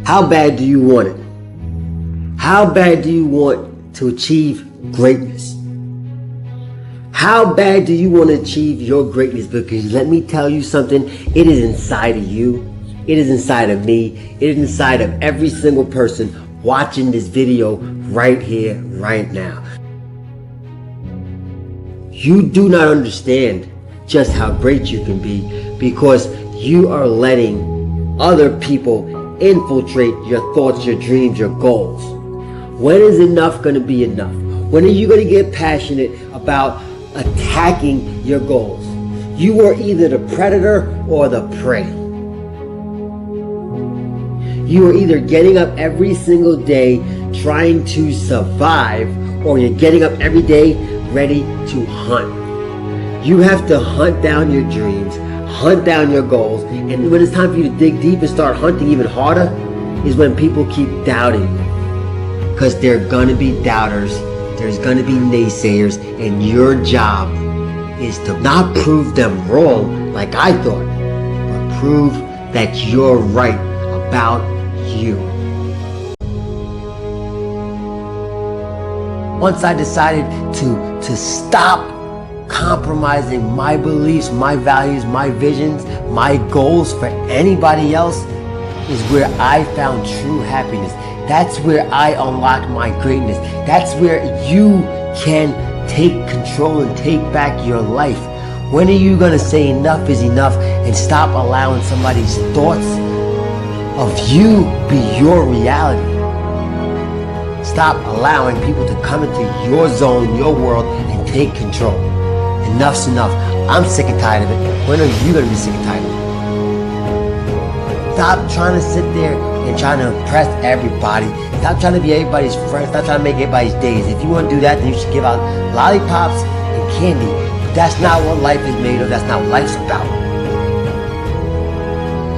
How bad do you want it? How bad do you want to achieve greatness? How bad do you want to achieve your greatness? Because let me tell you something, it is inside of you. It is inside of me. It is inside of every single person watching this video right here, right now. You do not understand just how great you can be because you are letting other people infiltrate your thoughts, your dreams, your goals. When is enough going to be enough? When are you going to get passionate about attacking your goals? You are either the predator or the prey. You are either getting up every single day trying to survive, or you're getting up every day ready to hunt. You have to hunt down your dreams, hunt down your goals, and when it's time for you to dig deep and start hunting even harder is when people keep doubting you. Because there are going to be doubters, there's going to be naysayers, and your job is to not prove them wrong like I thought, but prove that you're right about you. Once I decided to stop compromising my beliefs, my values, my visions, my goals for anybody else, is where I found true happiness. That's where I unlocked my greatness. That's where you can take control and take back your life. When are you going to say enough is enough and stop allowing somebody's thoughts of you be your reality? Stop allowing people to come into your zone, your world, and take control. Enough's enough. I'm sick and tired of it. When are you going to be sick and tired of it? Stop trying to sit there and trying to impress everybody. Stop trying to be everybody's friend. Stop trying to make everybody's days. If you want to do that, then you should give out lollipops and candy. But that's not what life is made of. That's not what life's about.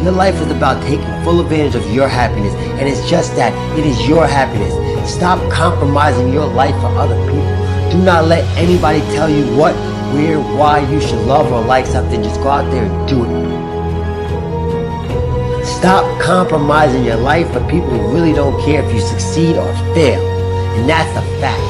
Your life is about taking full advantage of your happiness. And it's just that. It is your happiness. Stop compromising your life for other people. Do not let anybody tell you what, where, why you should love or like something. Just go out there and do it. Stop compromising your life for people who really don't care if you succeed or fail. And that's a fact.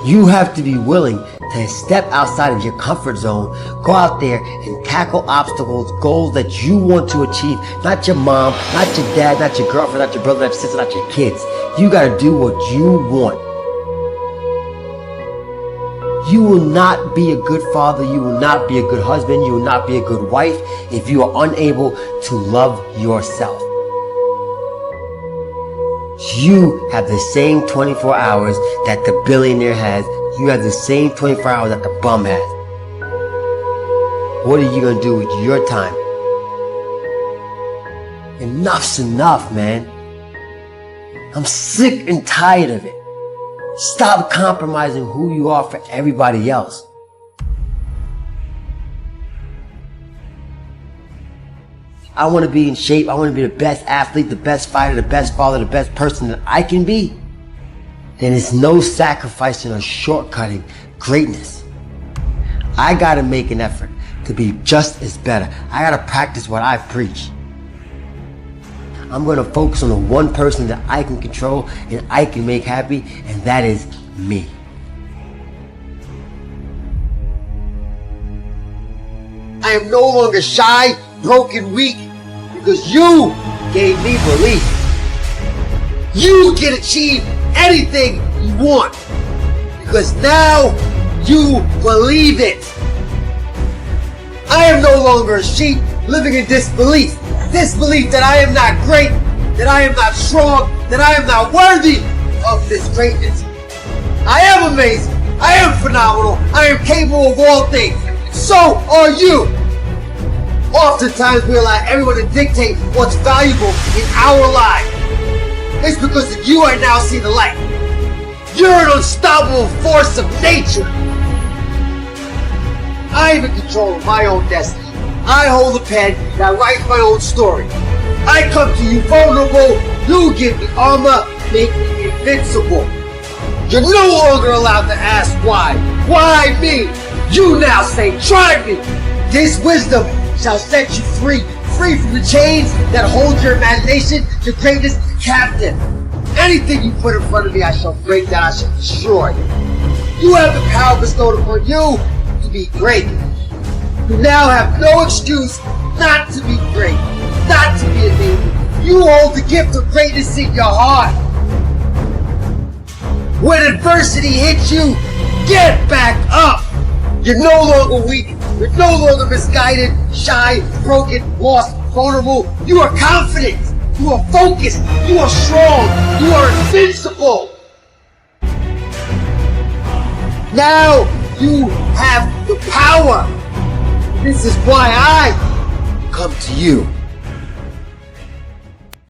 You have to be willing to step outside of your comfort zone, go out there and tackle obstacles, goals that you want to achieve. Not your mom, not your dad, not your girlfriend, not your brother, not your sister, not your kids. You gotta do what you want. You will not be a good father, you will not be a good husband, you will not be a good wife if you are unable to love yourself. You have the same 24 hours that the billionaire has. You have the same 24 hours that the bum has. What are you gonna do with your time? Enough's enough, man. I'm sick and tired of it. Stop compromising who you are for everybody else. I want to be in shape. I want to be the best athlete, the best fighter, the best father, the best person that I can be. Then it's no sacrificing or shortcutting greatness. I got to make an effort to be just as better. I got to practice what I preach. I'm going to focus on the one person that I can control and I can make happy, and that is me. I am no longer shy, broken, weak, because you gave me belief. You can achieve anything you want, because now you believe it. I am no longer a sheep living in disbelief. Disbelief that I am not great, that I am not strong, that I am not worthy of this greatness. I am amazing. I am phenomenal. I am capable of all things. So are you. Oftentimes we allow everyone to dictate what's valuable in our lives. It's because you are now seeing the light. You're an unstoppable force of nature. I am in control of my own destiny. I hold the pen that writes my own story. I come to you vulnerable. You give me armor, make me invincible. You're no longer allowed to ask why. Why me? You now say, try me. This wisdom shall set you free free from the chains that hold your imagination to greatness captive. Anything you put in front of me, I shall break down, I shall destroy. You have the power bestowed upon you to be great. You now have no excuse not to be great, not to be amazing. You hold the gift of greatness in your heart. When adversity hits you, get back up. You're no longer weak. You're no longer misguided, shy, broken, lost, vulnerable. You are confident. You are focused. You are strong. You are invincible. Now you have the power. This is why I come to you.